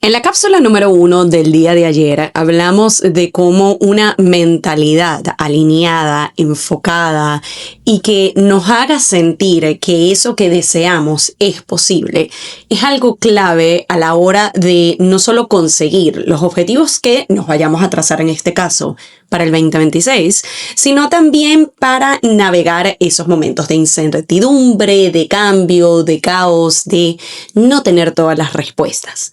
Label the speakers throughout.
Speaker 1: En la cápsula número 1 del día de ayer hablamos de cómo una mentalidad alineada, enfocada y que nos haga sentir que eso que deseamos es posible es algo clave a la hora de no solo conseguir los objetivos que nos vayamos a trazar en este caso para el 2026, sino también para navegar esos momentos de incertidumbre, de cambio, de caos, de no tener todas las respuestas.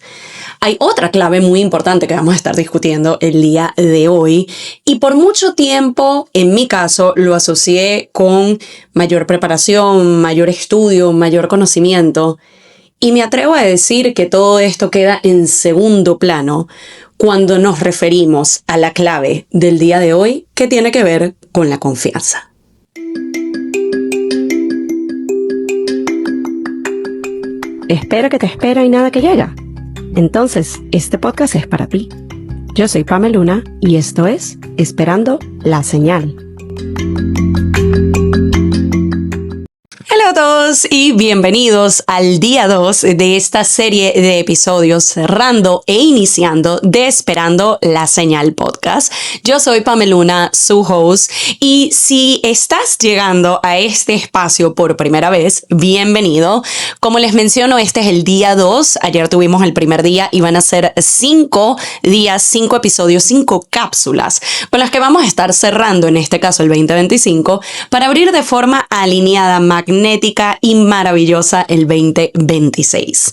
Speaker 1: Hay otra clave muy importante que vamos a estar discutiendo el día de hoy y por mucho tiempo, en mi caso, lo asocié con mayor preparación, mayor estudio, mayor conocimiento y me atrevo a decir que todo esto queda en segundo plano cuando nos referimos a la clave del día de hoy que tiene que ver con la confianza. Espera que te espera y nada que llega. Entonces, este podcast es para ti. Yo soy Pamela Luna y esto es Esperando la Señal. Hola a todos y bienvenidos al día 2 de esta serie de episodios cerrando e iniciando de Esperando la Señal podcast. Yo soy Pamela Luna, su host, y si estás llegando a este espacio por primera vez, bienvenido. Como les menciono, este es el día 2. Ayer tuvimos el primer día y van a ser 5 días, 5 episodios, 5 cápsulas con las que vamos a estar cerrando, en este caso el 2025, para abrir de forma alineada, magnética y maravillosa el 2026.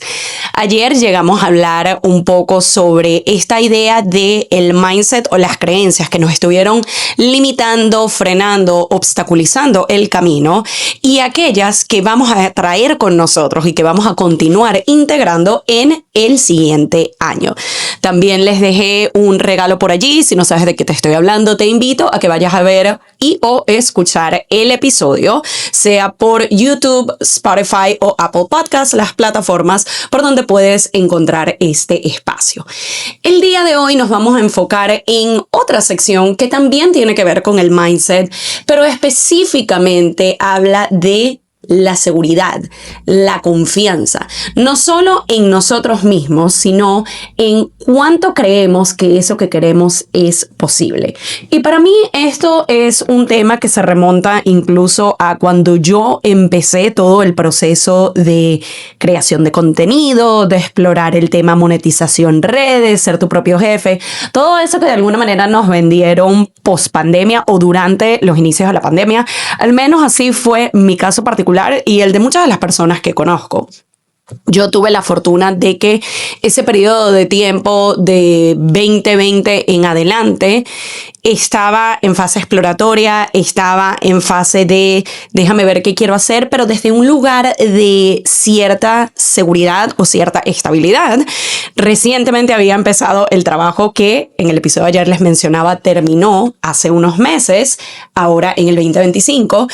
Speaker 1: Ayer llegamos a hablar un poco sobre esta idea de el mindset o las creencias que nos estuvieron limitando, frenando, obstaculizando el camino y aquellas que vamos a traer con nosotros y que vamos a continuar integrando en el siguiente año. También les dejé un regalo por allí. Si no sabes de qué te estoy hablando, te invito a que vayas a ver y o escuchar el episodio, sea por YouTube, Spotify o Apple Podcasts, las plataformas por donde puedes encontrar este espacio. El día de hoy nos vamos a enfocar en otra sección que también tiene que ver con el mindset, pero específicamente habla de la seguridad, la confianza, no solo en nosotros mismos, sino en cuánto creemos que eso que queremos es posible. Y para mí esto es un tema que se remonta incluso a cuando yo empecé todo el proceso de creación de contenido, de explorar el tema monetización redes, ser tu propio jefe, todo eso que de alguna manera nos vendieron post pandemia o durante los inicios de la pandemia. Al menos así fue mi caso particular y el de muchas de las personas que conozco. Yo tuve la fortuna de que ese periodo de tiempo de 2020 en adelante estaba en fase exploratoria, estaba en fase de déjame ver qué quiero hacer, pero desde un lugar de cierta seguridad o cierta estabilidad. Recientemente había empezado el trabajo que en el episodio de ayer les mencionaba, terminó hace unos meses, ahora en el 2025,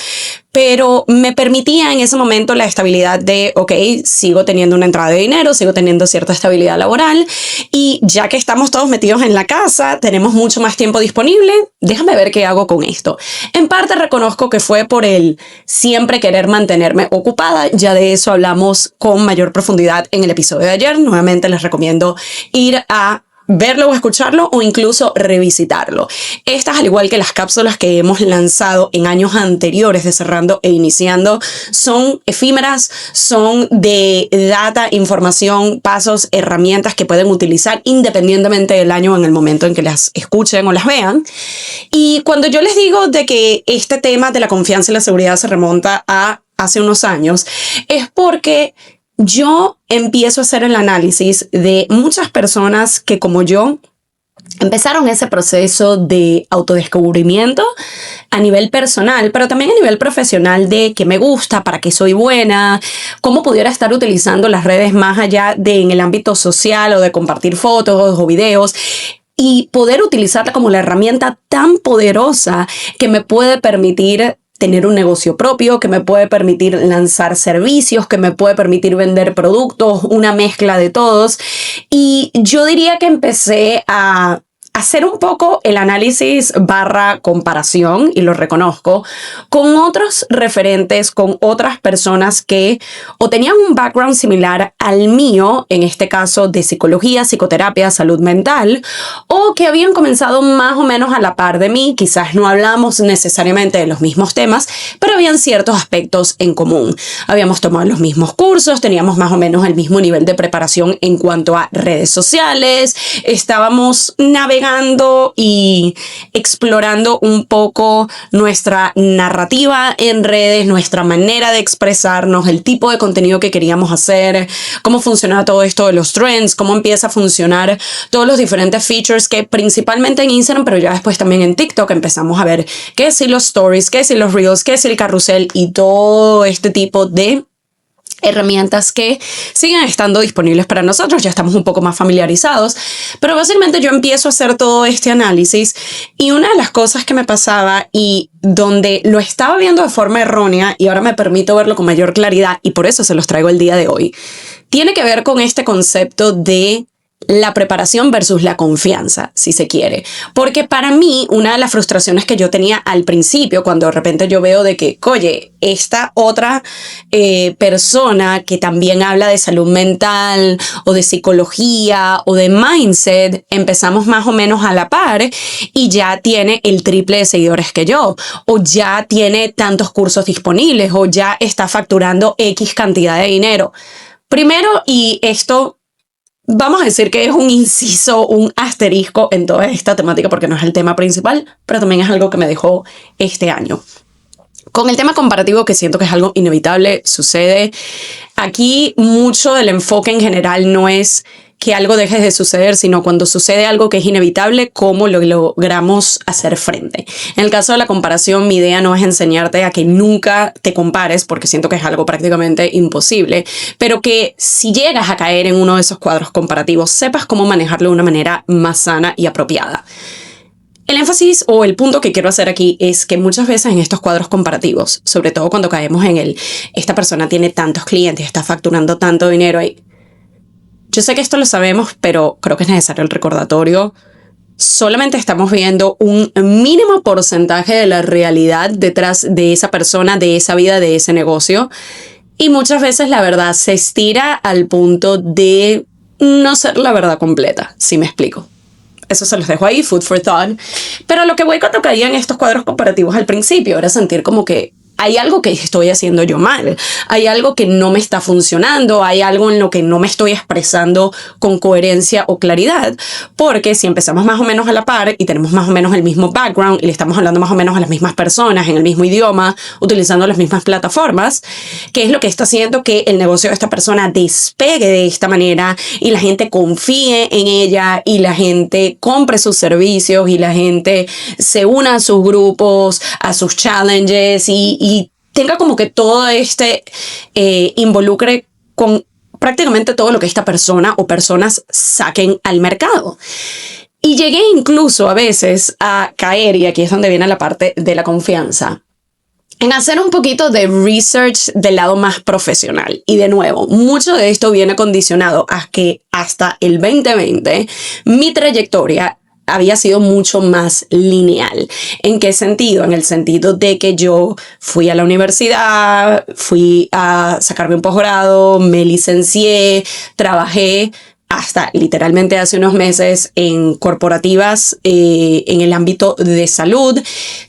Speaker 1: pero me permitía en ese momento la estabilidad de, ok, sigo teniendo una entrada de dinero, sigo teniendo cierta estabilidad laboral y ya que estamos todos metidos en la casa, tenemos mucho más tiempo disponible, déjame ver qué hago con esto. En parte reconozco que fue por el siempre querer mantenerme ocupada, ya de eso hablamos con mayor profundidad en el episodio de ayer. Nuevamente les recomiendo ir a verlo o escucharlo o incluso revisitarlo. Estas, al igual que las cápsulas que hemos lanzado en años anteriores de Cerrando e Iniciando, son efímeras, son de data, información, pasos, herramientas que pueden utilizar independientemente del año o en el momento en que las escuchen o las vean. Y cuando yo les digo de que este tema de la confianza y la seguridad se remonta a hace unos años, es porque yo empiezo a hacer el análisis de muchas personas que, como yo, empezaron ese proceso de autodescubrimiento a nivel personal, pero también a nivel profesional de qué me gusta, para qué soy buena, cómo pudiera estar utilizando las redes más allá de en el ámbito social o de compartir fotos o videos y poder utilizarla como la herramienta tan poderosa que me puede permitir tener un negocio propio, que me puede permitir lanzar servicios, que me puede permitir vender productos, una mezcla de todos. Y yo diría que empecé a hacer un poco el análisis barra comparación, y lo reconozco, con otros referentes, con otras personas que o tenían un background similar al mío, en este caso de psicología, psicoterapia, salud mental, o que habían comenzado más o menos a la par de mí. Quizás no hablamos necesariamente de los mismos temas, pero habían ciertos aspectos en común. Habíamos tomado los mismos cursos, teníamos más o menos el mismo nivel de preparación en cuanto a redes sociales, estábamos navegando y explorando un poco nuestra narrativa en redes, nuestra manera de expresarnos, el tipo de contenido que queríamos hacer, cómo funcionaba todo esto de los trends, cómo empieza a funcionar todos los diferentes features que principalmente en Instagram, pero ya después también en TikTok empezamos a ver qué si los stories, qué si los reels, qué si el carrusel y todo este tipo de herramientas que siguen estando disponibles para nosotros. Ya estamos un poco más familiarizados, pero básicamente yo empiezo a hacer todo este análisis, y una de las cosas que me pasaba y donde lo estaba viendo de forma errónea y ahora me permito verlo con mayor claridad, y por eso se los traigo el día de hoy, tiene que ver con este concepto de la preparación versus la confianza, si se quiere. Porque para mí, una de las frustraciones que yo tenía al principio, cuando de repente yo veo de que, oye, esta otra persona que también habla de salud mental o de psicología o de mindset, empezamos más o menos a la par y ya tiene el triple de seguidores que yo, o ya tiene tantos cursos disponibles, o ya está facturando X cantidad de dinero. Primero, y esto vamos a decir que es un inciso, un asterisco en toda esta temática, porque no es el tema principal, pero también es algo que me dejó este año. Con el tema comparativo, que siento que es algo inevitable, sucede. Aquí mucho del enfoque en general no es que algo deje de suceder, sino cuando sucede algo que es inevitable, cómo lo logramos hacer frente. En el caso de la comparación, mi idea no es enseñarte a que nunca te compares, porque siento que es algo prácticamente imposible, pero que si llegas a caer en uno de esos cuadros comparativos, sepas cómo manejarlo de una manera más sana y apropiada. El énfasis o el punto que quiero hacer aquí es que muchas veces en estos cuadros comparativos, sobre todo cuando caemos en esta persona tiene tantos clientes, está facturando tanto dinero ahí. Yo sé que esto lo sabemos, pero creo que es necesario el recordatorio. Solamente estamos viendo un mínimo porcentaje de la realidad detrás de esa persona, de esa vida, de ese negocio. Y muchas veces la verdad se estira al punto de no ser la verdad completa, si me explico. Eso se los dejo ahí, food for thought. Pero lo que voy cuando caía en estos cuadros comparativos al principio era sentir como que hay algo que estoy haciendo yo mal, hay algo que no me está funcionando, hay algo en lo que no me estoy expresando con coherencia o claridad, porque si empezamos más o menos a la par y tenemos más o menos el mismo background y le estamos hablando más o menos a las mismas personas en el mismo idioma, utilizando las mismas plataformas, ¿qué es lo que está haciendo que el negocio de esta persona despegue de esta manera y la gente confíe en ella y la gente compre sus servicios y la gente se una a sus grupos, a sus challenges y tenga como que todo involucre con prácticamente todo lo que esta persona o personas saquen al mercado? Y llegué incluso a veces a caer, y aquí es donde viene la parte de la confianza, en hacer un poquito de research del lado más profesional. Y de nuevo, mucho de esto viene condicionado a que hasta el 2020 mi trayectoria había sido mucho más lineal. ¿En qué sentido? En el sentido de que yo fui a la universidad, fui a sacarme un posgrado, me licencié, trabajé hasta literalmente hace unos meses en corporativas en el ámbito de salud,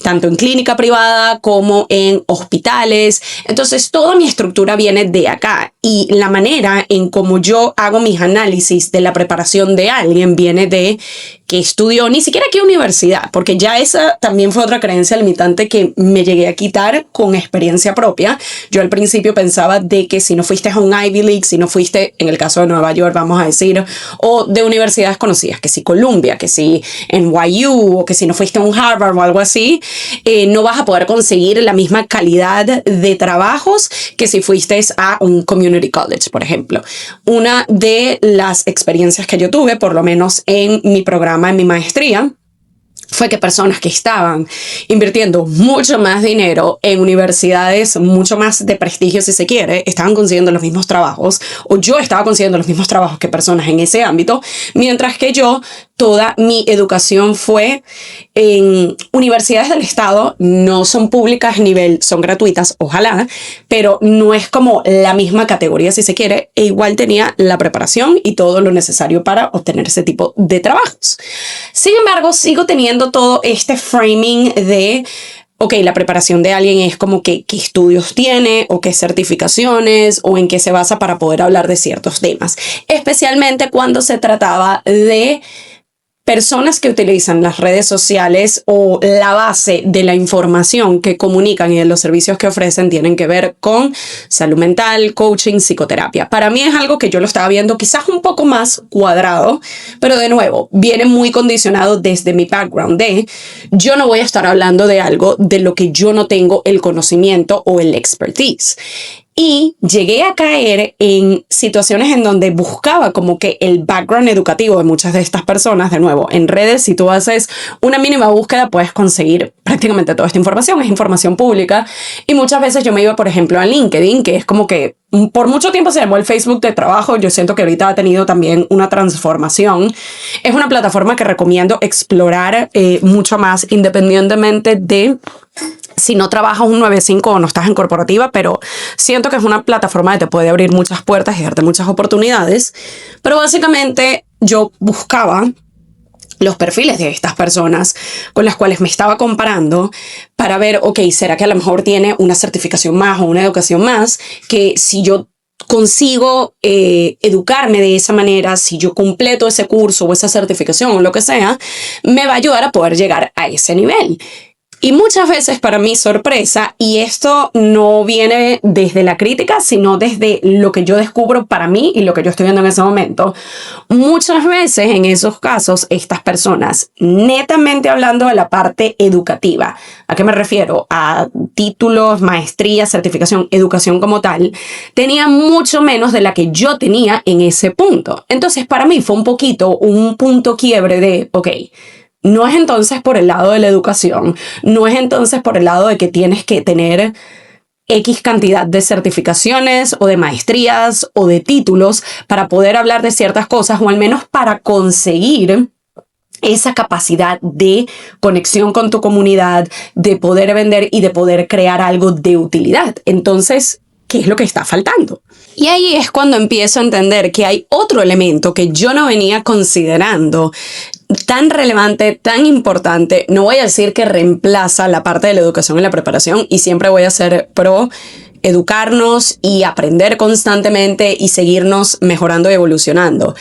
Speaker 1: tanto en clínica privada como en hospitales. Entonces toda mi estructura viene de acá, y la manera en cómo yo hago mis análisis de la preparación de alguien viene de que estudió, ni siquiera qué universidad, porque ya esa también fue otra creencia limitante que me llegué a quitar con experiencia propia. Yo al principio pensaba de que si no fuiste a un Ivy League, si no fuiste, en el caso de Nueva York, vamos a decir, o de universidades conocidas, que si Columbia, que si NYU, o que si no fuiste a un Harvard o algo así, no vas a poder conseguir la misma calidad de trabajos que si fuiste a un community college, por ejemplo. Una de las experiencias que yo tuve, por lo menos en mi programa, en mi maestría, fue que personas que estaban invirtiendo mucho más dinero en universidades mucho más de prestigio, si se quiere, estaban consiguiendo los mismos trabajos, o yo estaba consiguiendo los mismos trabajos que personas en ese ámbito, mientras que yo toda mi educación fue en universidades del estado, no son públicas son gratuitas, ojalá, pero no es como la misma categoría si se quiere, e igual tenía la preparación y todo lo necesario para obtener ese tipo de trabajos. Sin embargo, sigo teniendo todo este framing de ok, la preparación de alguien es como que qué estudios tiene o qué certificaciones o en qué se basa para poder hablar de ciertos temas, especialmente cuando se trataba de personas que utilizan las redes sociales o la base de la información que comunican y de los servicios que ofrecen tienen que ver con salud mental, coaching, psicoterapia. Para mí es algo que yo lo estaba viendo quizás un poco más cuadrado, pero de nuevo, viene muy condicionado desde mi background de yo no voy a estar hablando de algo de lo que yo no tengo el conocimiento o el expertise. Y llegué a caer en situaciones en donde buscaba como que el background educativo de muchas de estas personas. De nuevo, en redes, si tú haces una mínima búsqueda, puedes conseguir prácticamente toda esta información. Es información pública. Y muchas veces yo me iba, por ejemplo, a LinkedIn, que es como que por mucho tiempo se llamó el Facebook de trabajo. Yo siento que ahorita ha tenido también una transformación. Es una plataforma que recomiendo explorar mucho más, independientemente de si no trabajas un 9-5 o no estás en corporativa, pero siento que es una plataforma que te puede abrir muchas puertas y darte muchas oportunidades. Pero básicamente yo buscaba los perfiles de estas personas con las cuales me estaba comparando para ver, ok, ¿será que a lo mejor tiene una certificación más o una educación más? Que si yo consigo educarme de esa manera, si yo completo ese curso o esa certificación o lo que sea, me va a ayudar a poder llegar a ese nivel. Y muchas veces, para mi sorpresa, y esto no viene desde la crítica, sino desde lo que yo descubro para mí y lo que yo estoy viendo en ese momento, muchas veces en esos casos, estas personas, netamente hablando de la parte educativa, ¿a qué me refiero? A títulos, maestría, certificación, educación como tal, tenían mucho menos de la que yo tenía en ese punto. Entonces, para mí fue un punto quiebre de, ok, no es entonces por el lado de la educación, no es entonces por el lado de que tienes que tener X cantidad de certificaciones o de maestrías o de títulos para poder hablar de ciertas cosas o al menos para conseguir esa capacidad de conexión con tu comunidad, de poder vender y de poder crear algo de utilidad. Entonces, ¿qué es lo que está faltando? Y ahí es cuando empiezo a entender que hay otro elemento que yo no venía considerando tan relevante, tan importante. No voy a decir que reemplaza la parte de la educación y la preparación, y siempre voy a ser pro educarnos y aprender constantemente y seguirnos mejorando y evolucionando.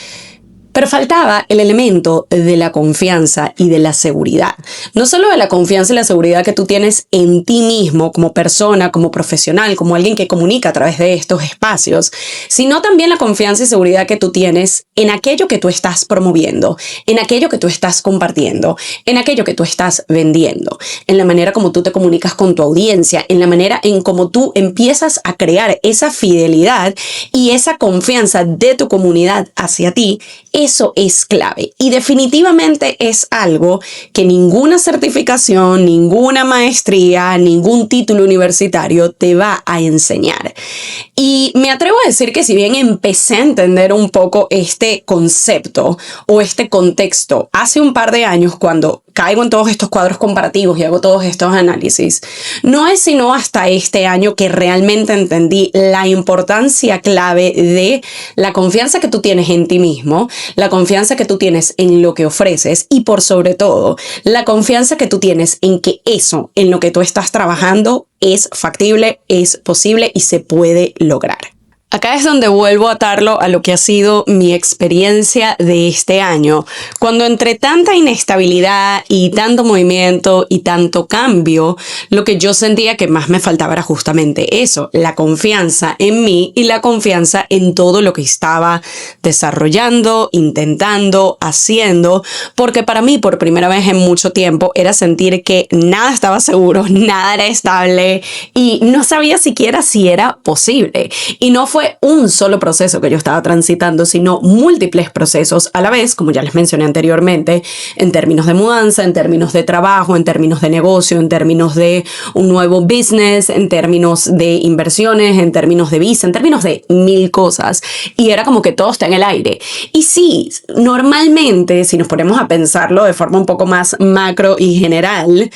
Speaker 1: Pero faltaba el elemento de la confianza y de la seguridad. No solo de la confianza y la seguridad que tú tienes en ti mismo como persona, como profesional, como alguien que comunica a través de estos espacios, sino también la confianza y seguridad que tú tienes en aquello que tú estás promoviendo, en aquello que tú estás compartiendo, en aquello que tú estás vendiendo, en la manera como tú te comunicas con tu audiencia, en la manera en cómo tú empiezas a crear esa fidelidad y esa confianza de tu comunidad hacia ti. Eso es clave y definitivamente es algo que ninguna certificación, ninguna maestría, ningún título universitario te va a enseñar. Y me atrevo a decir que si bien empecé a entender un poco este concepto o este contexto hace un par de años cuando caigo en todos estos cuadros comparativos y hago todos estos análisis, no es sino hasta este año que realmente entendí la importancia clave de la confianza que tú tienes en ti mismo, la confianza que tú tienes en lo que ofreces y por sobre todo, la confianza que tú tienes en que eso en lo que tú estás trabajando es factible, es posible y se puede lograr. Acá es donde vuelvo a atarlo a lo que ha sido mi experiencia de este año, cuando entre tanta inestabilidad y tanto movimiento y tanto cambio, lo que yo sentía que más me faltaba era justamente eso, la confianza en mí y la confianza en todo lo que estaba desarrollando, intentando, haciendo, porque para mí por primera vez en mucho tiempo era sentir que nada estaba seguro, nada era estable y no sabía siquiera si era posible. Y no fue fue un solo proceso que yo estaba transitando, sino múltiples procesos a la vez, como ya les mencioné anteriormente, en términos de mudanza, en términos de trabajo, en términos de negocio, en términos de un nuevo business, en términos de inversiones, en términos de visa, en términos de mil cosas. Y era como que todo está en el aire. Y sí, normalmente, si nos ponemos a pensarlo de forma un poco más macro y general,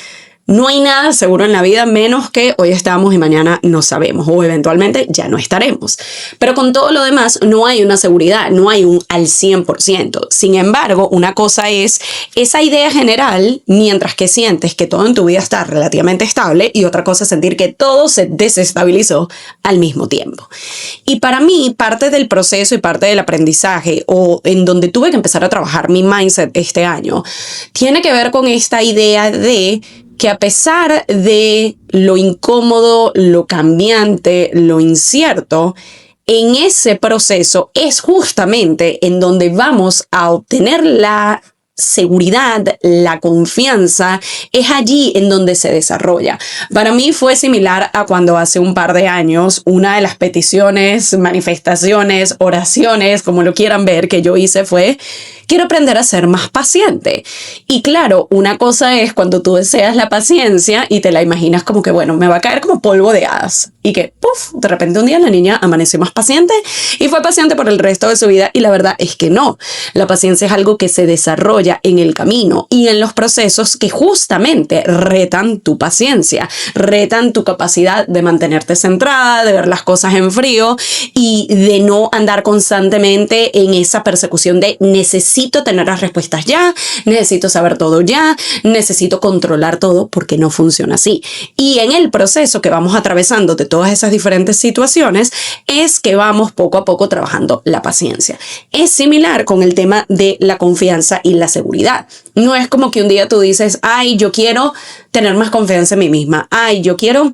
Speaker 1: no hay nada seguro en la vida menos que hoy estamos y mañana no sabemos o eventualmente ya no estaremos. Pero con todo lo demás no hay una seguridad, no hay un al 100%. Sin embargo, una cosa es esa idea general mientras que sientes que todo en tu vida está relativamente estable y otra cosa es sentir que todo se desestabilizó al mismo tiempo. Y para mí parte del proceso y parte del aprendizaje o en donde tuve que empezar a trabajar mi mindset este año tiene que ver con esta idea de que a pesar de lo incómodo, lo cambiante, lo incierto, en ese proceso es justamente en donde vamos a obtener la seguridad, la confianza, es allí en donde se desarrolla. Para mí fue similar a cuando hace un par de años una de las peticiones, manifestaciones, oraciones, como lo quieran ver, que yo hice fue: quiero aprender a ser más paciente. Y claro, una cosa es cuando tú deseas la paciencia y te la imaginas como que, bueno, me va a caer como polvo de hadas. Y que, puff, de repente un día la niña amaneció más paciente y fue paciente por el resto de su vida. Y la verdad es que no. La paciencia es algo que se desarrolla en el camino y en los procesos que justamente retan tu paciencia, retan tu capacidad de mantenerte centrada, de ver las cosas en frío y de no andar constantemente en esa persecución de necesito tener las respuestas ya, necesito saber todo ya, necesito controlar todo, porque no funciona así. Y en el proceso que vamos atravesando de todas esas diferentes situaciones es que vamos poco a poco trabajando la paciencia. Es similar con el tema de la confianza y la seguridad. No es como que un día tú dices, ay, yo quiero tener más confianza en mí misma, ay, yo quiero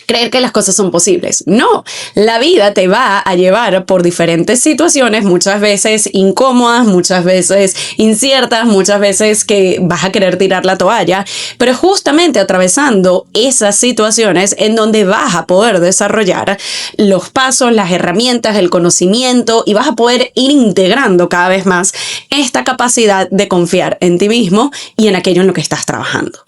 Speaker 1: creer que las cosas son posibles. No, la vida te va a llevar por diferentes situaciones, muchas veces incómodas, muchas veces inciertas, muchas veces que vas a querer tirar la toalla, pero justamente atravesando esas situaciones en donde vas a poder desarrollar los pasos, las herramientas, el conocimiento y vas a poder ir integrando cada vez más esta capacidad de confiar en ti mismo y en aquello en lo que estás trabajando.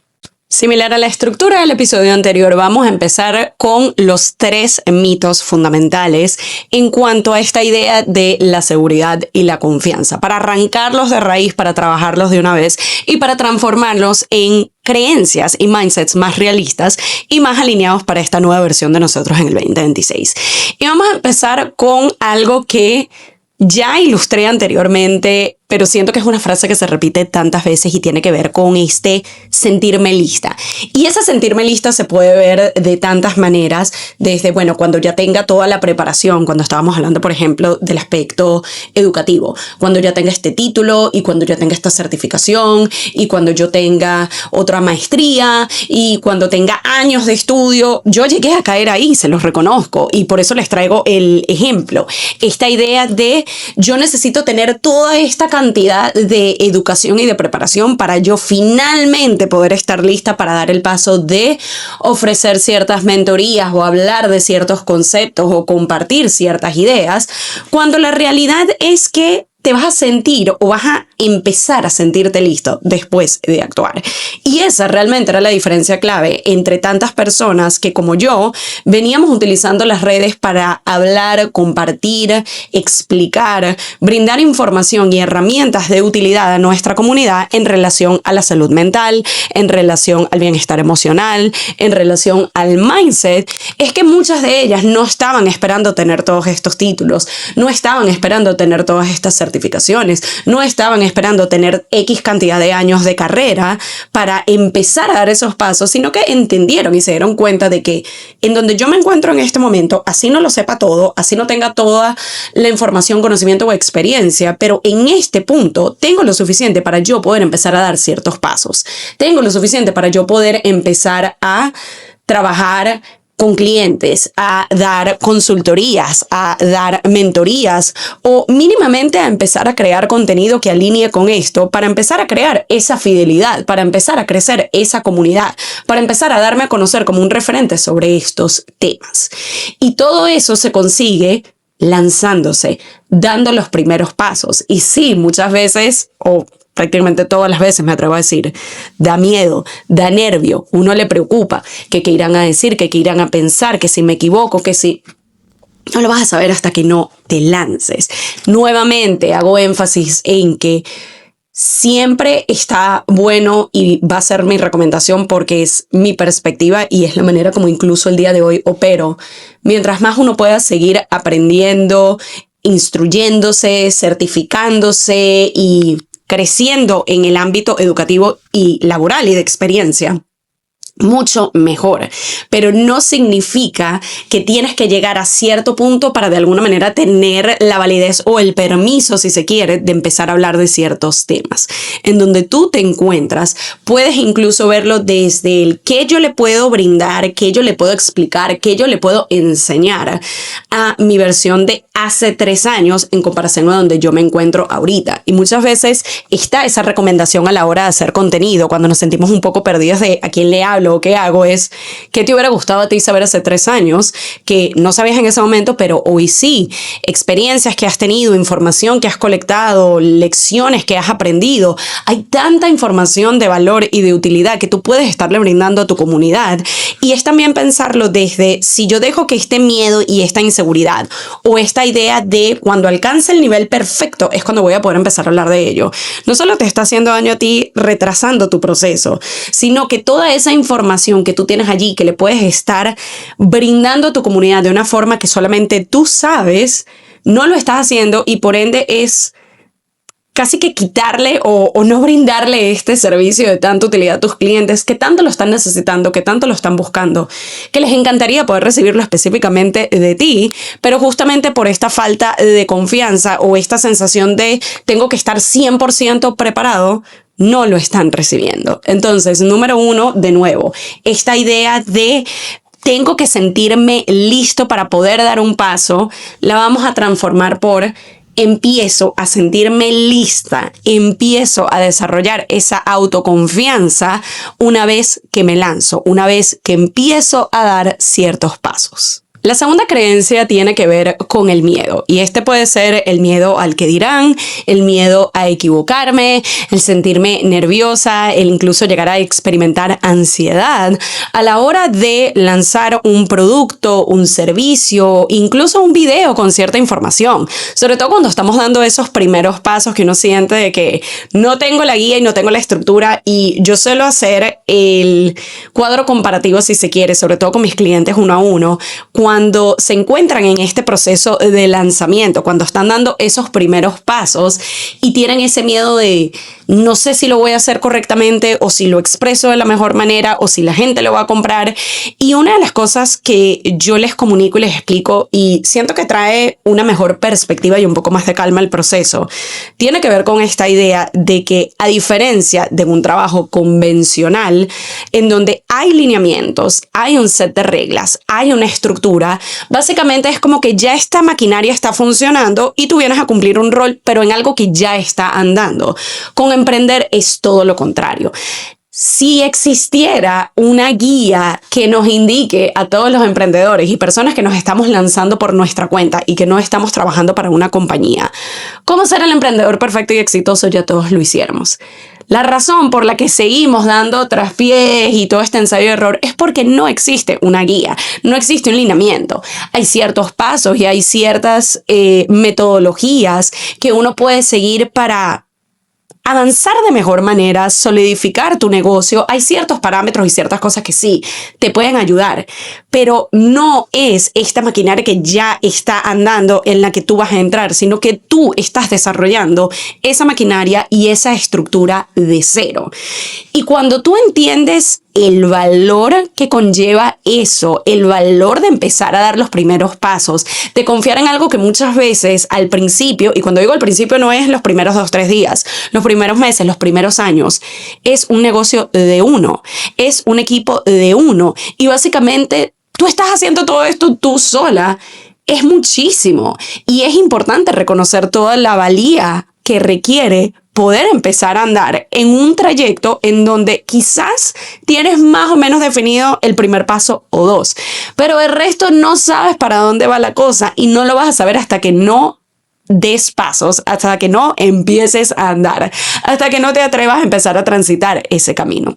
Speaker 1: Similar a la estructura del episodio anterior, vamos a empezar con los 3 mitos fundamentales en cuanto a esta idea de la seguridad y la confianza, para arrancarlos de raíz, para trabajarlos de una vez y para transformarlos en creencias y mindsets más realistas y más alineados para esta nueva versión de nosotros en el 2026. Y vamos a empezar con algo que ya ilustré anteriormente, pero siento que es una frase que se repite tantas veces y tiene que ver con este sentirme lista. Y ese sentirme lista se puede ver de tantas maneras, desde, bueno, cuando ya tenga toda la preparación, cuando estábamos hablando, por ejemplo, del aspecto educativo, cuando ya tenga este título y cuando ya tenga esta certificación y cuando yo tenga otra maestría y cuando tenga años de estudio. Yo llegué a caer ahí, se los reconozco, y por eso les traigo el ejemplo. Esta idea de yo necesito tener toda esta cantidad de educación y de preparación para yo finalmente poder estar lista para dar el paso de ofrecer ciertas mentorías o hablar de ciertos conceptos o compartir ciertas ideas, cuando la realidad es que te vas a sentir o vas a empezar a sentirte listo después de actuar. Y esa realmente era la diferencia clave entre tantas personas que, como yo, veníamos utilizando las redes para hablar, compartir, explicar, brindar información y herramientas de utilidad a nuestra comunidad en relación a la salud mental, en relación al bienestar emocional, en relación al mindset. Es que muchas de ellas no estaban esperando tener todos estos títulos, no estaban esperando tener todas estas certificaciones, no estaban esperando tener X cantidad de años de carrera para empezar a dar esos pasos, sino que entendieron y se dieron cuenta de que en donde yo me encuentro en este momento, así no lo sepa todo, así no tenga toda la información, conocimiento o experiencia, pero en este punto tengo lo suficiente para yo poder empezar a dar ciertos pasos. Tengo lo suficiente para yo poder empezar a trabajar con clientes, a dar consultorías, a dar mentorías o mínimamente a empezar a crear contenido que alinee con esto, para empezar a crear esa fidelidad, para empezar a crecer esa comunidad, para empezar a darme a conocer como un referente sobre estos temas. Y todo eso se consigue lanzándose, dando los primeros pasos. Y sí, muchas veces, o prácticamente todas las veces me atrevo a decir, da miedo, da nervio, uno le preocupa que qué irán a decir, que qué irán a pensar, que si me equivoco, que si... No lo vas a saber hasta que no te lances. Nuevamente hago énfasis en que siempre está bueno y va a ser mi recomendación porque es mi perspectiva y es la manera como incluso el día de hoy opero. Mientras más uno pueda seguir aprendiendo, instruyéndose, certificándose y creciendo en el ámbito educativo y laboral y de experiencia, mucho mejor, pero no significa que tienes que llegar a cierto punto para de alguna manera tener la validez o el permiso, si se quiere, de empezar a hablar de ciertos temas. En donde tú te encuentras, puedes incluso verlo desde el qué yo le puedo brindar, qué yo le puedo explicar, qué yo le puedo enseñar a mi versión de hace 3 años en comparación a donde yo me encuentro ahorita. Y muchas veces está esa recomendación a la hora de hacer contenido, cuando nos sentimos un poco perdidos de a quién le hablo, que hago es qué te hubiera gustado a ti saber hace 3 años que no sabías en ese momento, pero hoy sí, experiencias que has tenido, información que has colectado, lecciones que has aprendido. Hay tanta información de valor y de utilidad que tú puedes estarle brindando a tu comunidad, y es también pensarlo desde si yo dejo que este miedo y esta inseguridad o esta idea de cuando alcance el nivel perfecto es cuando voy a poder empezar a hablar de ello, no solo te está haciendo daño a ti retrasando tu proceso, sino que toda esa información que tú tienes allí, que le puedes estar brindando a tu comunidad de una forma que solamente tú sabes, no lo estás haciendo y por ende es casi que quitarle o no brindarle este servicio de tanta utilidad a tus clientes que tanto lo están necesitando, que tanto lo están buscando, que les encantaría poder recibirlo específicamente de ti, pero justamente por esta falta de confianza o esta sensación de tengo que estar 100% preparado, no lo están recibiendo. Entonces, número 1, de nuevo, esta idea de tengo que sentirme listo para poder dar un paso, la vamos a transformar por empiezo a sentirme lista, empiezo a desarrollar esa autoconfianza una vez que me lanzo, una vez que empiezo a dar ciertos pasos. La segunda creencia tiene que ver con el miedo, y este puede ser el miedo al que dirán, el miedo a equivocarme, el sentirme nerviosa, el incluso llegar a experimentar ansiedad a la hora de lanzar un producto, un servicio, incluso un video con cierta información, sobre todo cuando estamos dando esos primeros pasos que uno siente de que no tengo la guía y no tengo la estructura, y yo suelo hacer el cuadro comparativo, si se quiere, sobre todo con mis clientes 1 a 1, cuando se encuentran en este proceso de lanzamiento, cuando están dando esos primeros pasos y tienen ese miedo de no sé si lo voy a hacer correctamente o si lo expreso de la mejor manera o si la gente lo va a comprar. Y una de las cosas que yo les comunico y les explico, y siento que trae una mejor perspectiva y un poco más de calma al proceso, tiene que ver con esta idea de que, a diferencia de un trabajo convencional en donde hay lineamientos, hay un set de reglas, hay una estructura, básicamente es como que ya esta maquinaria está funcionando y tú vienes a cumplir un rol, pero en algo que ya está andando. Con emprender es todo lo contrario. Si existiera una guía que nos indique a todos los emprendedores y personas que nos estamos lanzando por nuestra cuenta y que no estamos trabajando para una compañía, cómo ser el emprendedor perfecto y exitoso, ya todos lo hiciéramos. La razón por la que seguimos dando traspiés y todo este ensayo de error es porque no existe una guía, no existe un lineamiento. Hay ciertos pasos y hay ciertas metodologías que uno puede seguir para avanzar de mejor manera, solidificar tu negocio. Hay ciertos parámetros y ciertas cosas que sí te pueden ayudar, pero no es esta maquinaria que ya está andando en la que tú vas a entrar, sino que tú estás desarrollando esa maquinaria y esa estructura de cero. Y cuando tú entiendes el valor que conlleva eso, el valor de empezar a dar los primeros pasos, de confiar en algo que muchas veces al principio, y cuando digo al principio no es los primeros 2-3 días, los primeros meses, los primeros años, es un negocio de uno, es un equipo de uno, y básicamente tú estás haciendo todo esto tú sola. Es muchísimo, y es importante reconocer toda la valía que requiere poder empezar a andar en un trayecto en donde quizás tienes más o menos definido el primer paso o dos, pero el resto no sabes para dónde va la cosa y no lo vas a saber hasta que no des pasos, hasta que no empieces a andar, hasta que no te atrevas a empezar a transitar ese camino.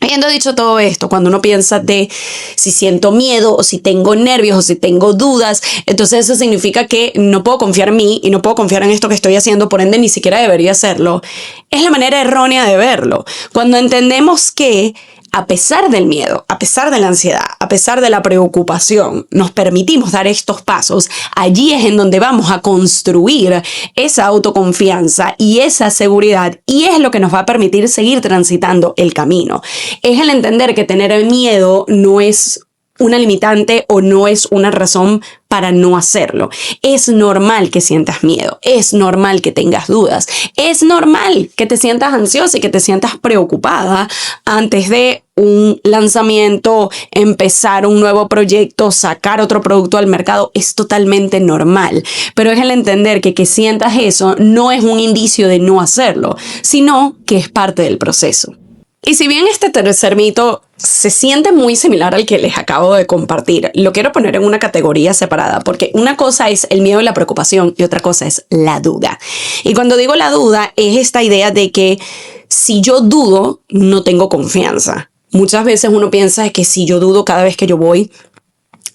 Speaker 1: Habiendo dicho todo esto, cuando uno piensa de si siento miedo o si tengo nervios o si tengo dudas, entonces eso significa que no puedo confiar en mí y no puedo confiar en esto que estoy haciendo, por ende ni siquiera debería hacerlo. Es la manera errónea de verlo. Cuando entendemos que a pesar del miedo, a pesar de la ansiedad, a pesar de la preocupación, nos permitimos dar estos pasos, allí es en donde vamos a construir esa autoconfianza y esa seguridad y es lo que nos va a permitir seguir transitando el camino. Es el entender que tener miedo no es una limitante o no es una razón para no hacerlo. Es normal que sientas miedo, es normal que tengas dudas, es normal que te sientas ansiosa y que te sientas preocupada antes de un lanzamiento, empezar un nuevo proyecto, sacar otro producto al mercado. Es totalmente normal, pero es el entender que sientas eso no es un indicio de no hacerlo, sino que es parte del proceso. Y si bien este tercer mito se siente muy similar al que les acabo de compartir, lo quiero poner en una categoría separada, porque una cosa es el miedo y la preocupación y otra cosa es la duda. Y cuando digo la duda es esta idea de que si yo dudo, no tengo confianza. Muchas veces uno piensa que si yo dudo cada vez que yo voy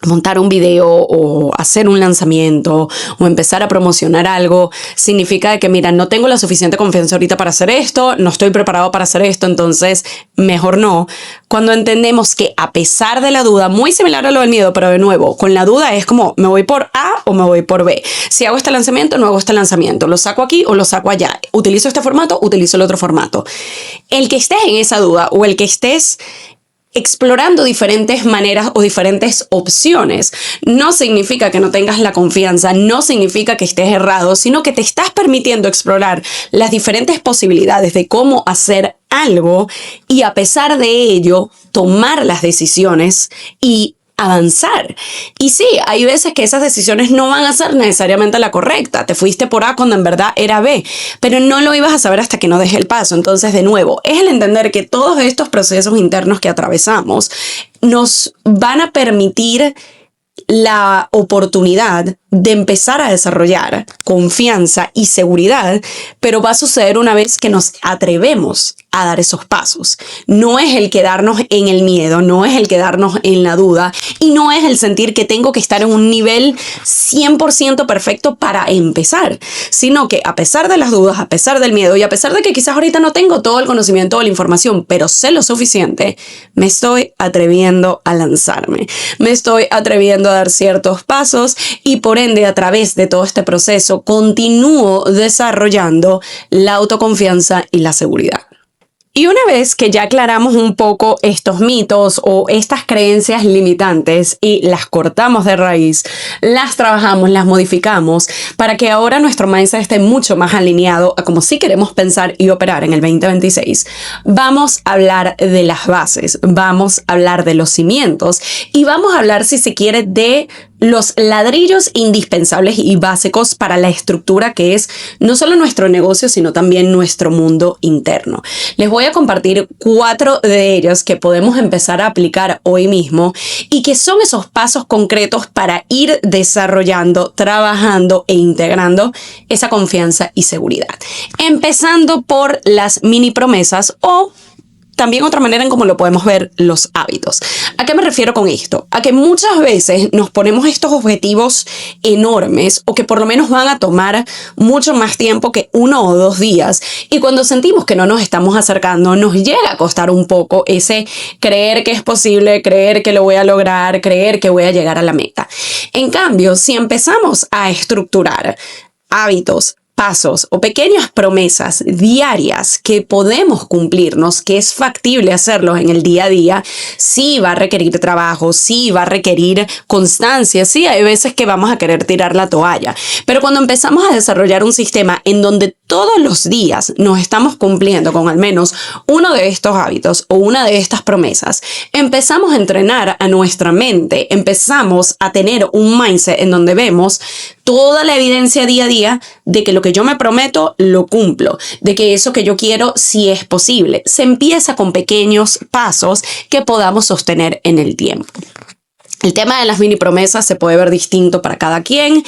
Speaker 1: montar un video o hacer un lanzamiento o empezar a promocionar algo, significa que mira, no tengo la suficiente confianza ahorita para hacer esto, no estoy preparado para hacer esto, entonces mejor no. Cuando entendemos que a pesar de la duda, muy similar a lo del miedo, pero de nuevo, con la duda es como, ¿me voy por A o me voy por B? Si hago este lanzamiento, no hago este lanzamiento, lo saco aquí o lo saco allá, utilizo este formato, utilizo el otro formato. El que estés en esa duda o el que estés explorando diferentes maneras o diferentes opciones no significa que no tengas la confianza, no significa que estés errado, sino que te estás permitiendo explorar las diferentes posibilidades de cómo hacer algo y a pesar de ello tomar las decisiones y avanzar. Y sí, hay veces que esas decisiones no van a ser necesariamente la correcta. Te fuiste por A cuando en verdad era B, pero no lo ibas a saber hasta que no des el paso. Entonces, de nuevo, es el entender que todos estos procesos internos que atravesamos nos van a permitir la oportunidad de empezar a desarrollar confianza y seguridad, pero va a suceder una vez que nos atrevemos a dar esos pasos. No es el quedarnos en el miedo, no es el quedarnos en la duda y no es el sentir que tengo que estar en un nivel 100% perfecto para empezar, sino que a pesar de las dudas, a pesar del miedo y a pesar de que quizás ahorita no tengo todo el conocimiento o la información, pero sé lo suficiente, me estoy atreviendo a lanzarme, me estoy atreviendo a dar ciertos pasos y por ende a través de todo este proceso continúo desarrollando la autoconfianza y la seguridad. Y una vez que ya aclaramos un poco estos mitos o estas creencias limitantes y las cortamos de raíz, las trabajamos, las modificamos para que ahora nuestro mindset esté mucho más alineado a cómo sí queremos pensar y operar en el 2026, vamos a hablar de las bases, vamos a hablar de los cimientos y vamos a hablar, si se quiere, de los ladrillos indispensables y básicos para la estructura que es no solo nuestro negocio, sino también nuestro mundo interno. Les voy a compartir 4 de ellos que podemos empezar a aplicar hoy mismo y que son esos pasos concretos para ir desarrollando, trabajando e integrando esa confianza y seguridad. Empezando por las mini promesas o también otra manera en cómo lo podemos ver, los hábitos. ¿A qué me refiero con esto? A que muchas veces nos ponemos estos objetivos enormes o que por lo menos van a tomar mucho más tiempo que 1 o 2 días y cuando sentimos que no nos estamos acercando nos llega a costar un poco ese creer que es posible, creer que lo voy a lograr, creer que voy a llegar a la meta. En cambio, si empezamos a estructurar hábitos, pasos o pequeñas promesas diarias que podemos cumplirnos, que es factible hacerlos en el día a día, sí va a requerir trabajo, sí va a requerir constancia, sí hay veces que vamos a querer tirar la toalla, pero cuando empezamos a desarrollar un sistema en donde todos los días nos estamos cumpliendo con al menos uno de estos hábitos o una de estas promesas, empezamos a entrenar a nuestra mente, empezamos a tener un mindset en donde vemos toda la evidencia día a día de que lo que yo me prometo lo cumplo, de que eso que yo quiero sí es posible. Se empieza con pequeños pasos que podamos sostener en el tiempo. El tema de las mini promesas se puede ver distinto para cada quien.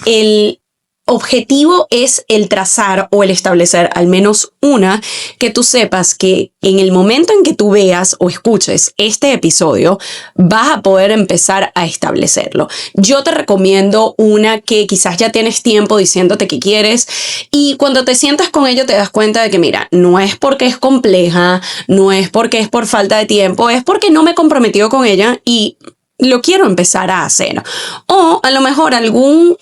Speaker 1: El objetivo es el trazar o el establecer al menos una que tú sepas que en el momento en que tú veas o escuches este episodio vas a poder empezar a establecerlo. Yo te recomiendo una que quizás ya tienes tiempo diciéndote que quieres y cuando te sientas con ello te das cuenta de que mira, no es porque es compleja, no es porque es por falta de tiempo, es porque no me he comprometido con ella y lo quiero empezar a hacer. O a lo mejor algún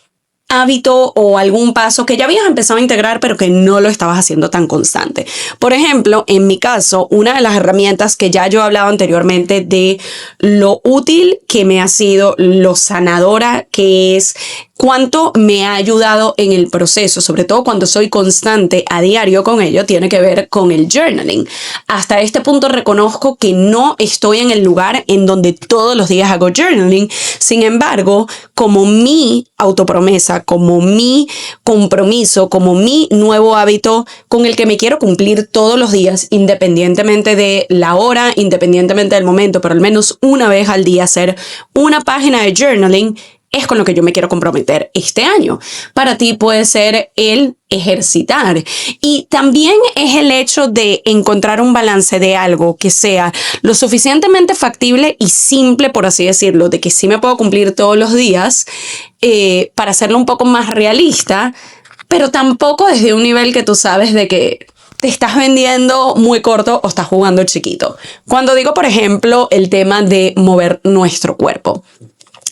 Speaker 1: hábito o algún paso que ya habías empezado a integrar pero que no lo estabas haciendo tan constante. Por ejemplo, en mi caso, una de las herramientas que ya yo he hablado anteriormente de lo útil que me ha sido, lo sanadora que es, cuánto me ha ayudado en el proceso, sobre todo cuando soy constante a diario con ello, tiene que ver con el journaling. Hasta este punto reconozco que no estoy en el lugar en donde todos los días hago journaling. Sin embargo, como mi autopromesa, como mi compromiso, como mi nuevo hábito con el que me quiero cumplir todos los días, independientemente de la hora, independientemente del momento, pero al menos una vez al día hacer una página de journaling, es con lo que yo me quiero comprometer este año. Para ti puede ser el ejercitar y también es el hecho de encontrar un balance de algo que sea lo suficientemente factible y simple, por así decirlo, de que sí me puedo cumplir todos los días para hacerlo un poco más realista, pero tampoco desde un nivel que tú sabes de que te estás vendiendo muy corto o estás jugando chiquito. Cuando digo, por ejemplo, el tema de mover nuestro cuerpo,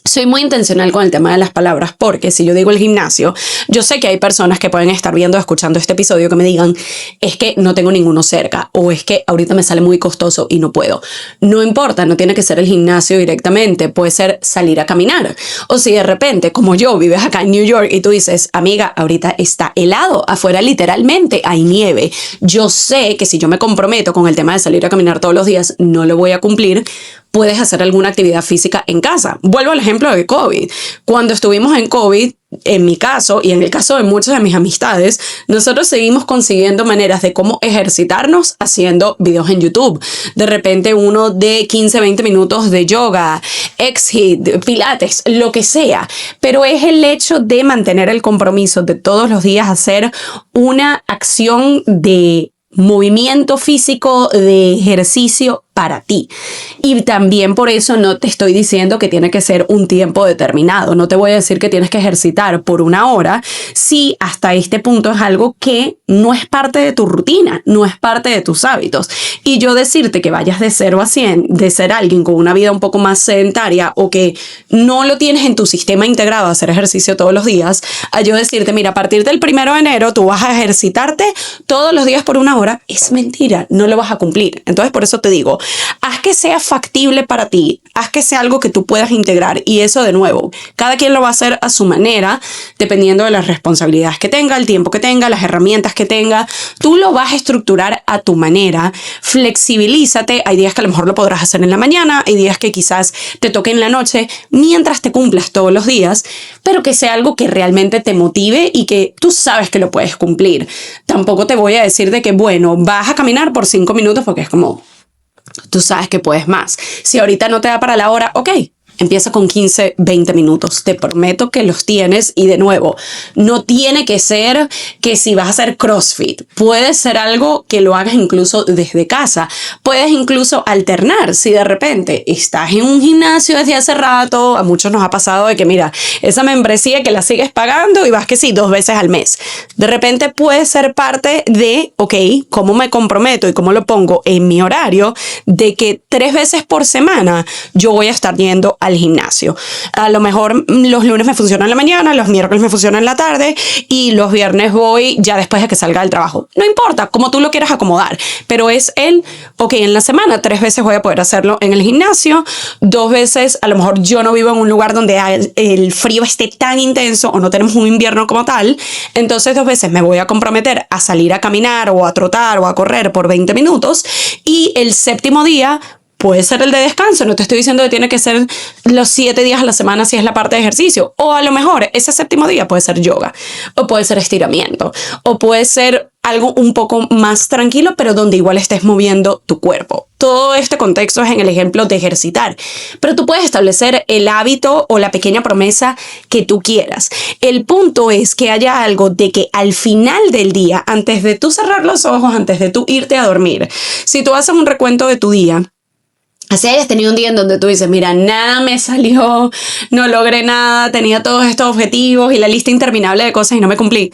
Speaker 1: soy muy intencional con el tema de las palabras porque si yo digo el gimnasio, yo sé que hay personas que pueden estar viendo o escuchando este episodio que me digan es que no tengo ninguno cerca o es que ahorita me sale muy costoso y no puedo. No importa, no tiene que ser el gimnasio directamente, puede ser salir a caminar. O si de repente, como yo, vives acá en New York y tú dices, amiga, ahorita está helado, afuera literalmente hay nieve. Yo sé que si yo me comprometo con el tema de salir a caminar todos los días, no lo voy a cumplir. Puedes hacer alguna actividad física en casa. Vuelvo al ejemplo de COVID. Cuando estuvimos en COVID, en mi caso y en el caso de muchas de mis amistades, nosotros seguimos consiguiendo maneras de cómo ejercitarnos haciendo videos en YouTube. De repente uno de 15, 20 minutos de yoga, X-Hit, pilates, lo que sea. Pero es el hecho de mantener el compromiso de todos los días hacer una acción de movimiento físico, de ejercicio para ti. Y también por eso no te estoy diciendo que tiene que ser un tiempo determinado. No te voy a decir que tienes que ejercitar por 1 hora si hasta este punto es algo que no es parte de tu rutina, no es parte de tus hábitos. Y yo decirte que vayas de 0 a 100, de ser alguien con una vida un poco más sedentaria o que no lo tienes en tu sistema integrado a hacer ejercicio todos los días, a yo decirte, mira, a partir del 1 de enero tú vas a ejercitarte todos los días por 1 hora, es mentira, no lo vas a cumplir. Entonces por eso te digo, haz que sea factible para ti, haz que sea algo que tú puedas integrar y eso de nuevo, cada quien lo va a hacer a su manera, dependiendo de las responsabilidades que tenga, el tiempo que tenga, las herramientas que tenga, tú lo vas a estructurar a tu manera, flexibilízate, hay días que a lo mejor lo podrás hacer en la mañana, hay días que quizás te toque en la noche, mientras te cumplas todos los días, pero que sea algo que realmente te motive y que tú sabes que lo puedes cumplir. Tampoco te voy a decir de que, bueno, vas a caminar por 5 minutos porque es como, tú sabes que puedes más. Si ahorita no te da para la hora, ok, empieza con 15, 20 minutos. Te prometo que los tienes y de nuevo, no tiene que ser que si vas a hacer CrossFit. Puede ser algo que lo hagas incluso desde casa. Puedes incluso alternar. Si de repente estás en un gimnasio desde hace rato, a muchos nos ha pasado de que mira, esa membresía que la sigues pagando y vas que sí, 2 veces al mes. De repente puede ser parte de, ok, cómo me comprometo y cómo lo pongo en mi horario de que 3 veces por semana yo voy a estar yendo al gimnasio. A lo mejor los lunes me funciona en la mañana, los miércoles me funciona en la tarde y los viernes voy ya después de que salga del trabajo. No importa, como tú lo quieras acomodar, pero es ok, en la semana 3 veces voy a poder hacerlo en el gimnasio, 2 veces, a lo mejor yo no vivo en un lugar donde el frío esté tan intenso o no tenemos un invierno como tal, entonces 2 veces me voy a comprometer a salir a caminar o a trotar o a correr por 20 minutos y el 7º día puede ser el de descanso. No te estoy diciendo que tiene que ser los 7 días a la semana si es la parte de ejercicio. O a lo mejor ese séptimo día puede ser yoga, o puede ser estiramiento, o puede ser algo un poco más tranquilo, pero donde igual estés moviendo tu cuerpo. Todo este contexto es en el ejemplo de ejercitar, pero tú puedes establecer el hábito o la pequeña promesa que tú quieras. El punto es que haya algo de que al final del día, antes de tú cerrar los ojos, antes de tú irte a dormir, si tú haces un recuento de tu día, así hayas tenido un día en donde tú dices, mira, nada me salió, no logré nada, tenía todos estos objetivos y la lista interminable de cosas y no me cumplí.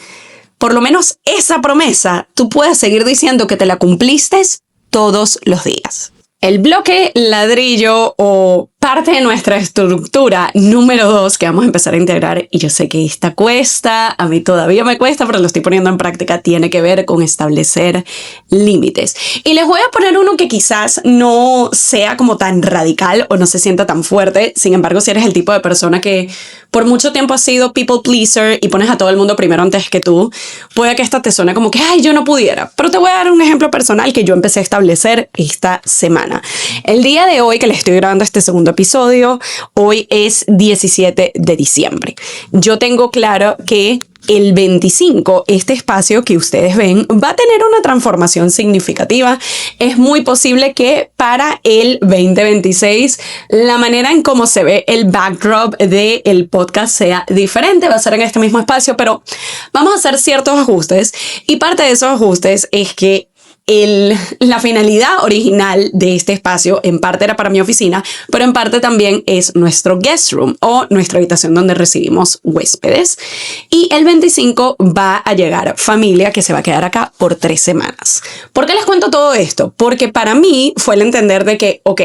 Speaker 1: Por lo menos esa promesa, tú puedes seguir diciendo que te la cumpliste todos los días. El bloque ladrillo o parte de nuestra estructura número 2 que vamos a empezar a integrar, y yo sé que esta cuesta, a mí todavía me cuesta, pero lo estoy poniendo en práctica, tiene que ver con establecer límites. Y les voy a poner uno que quizás no sea como tan radical o no se sienta tan fuerte. Sin embargo, si eres el tipo de persona que por mucho tiempo has sido people pleaser y pones a todo el mundo primero antes que tú, puede que esta te suene como que, ay, yo no pudiera. Pero te voy a dar un ejemplo personal que yo empecé a establecer esta semana. El día de hoy que les estoy grabando este segundo episodio, hoy es 17 de diciembre. Yo tengo claro que el 25, este espacio que ustedes ven, va a tener una transformación significativa. Es muy posible que para el 2026 la manera en cómo se ve el backdrop del podcast sea diferente. Va a ser en este mismo espacio, pero vamos a hacer ciertos ajustes. Y parte de esos ajustes es que la finalidad original de este espacio en parte era para mi oficina, pero en parte también es nuestro guest room o nuestra habitación donde recibimos huéspedes. Y el 25 va a llegar familia que se va a quedar acá por 3 semanas. ¿Por qué les cuento todo esto? Porque para mí fue el entender de que, ok,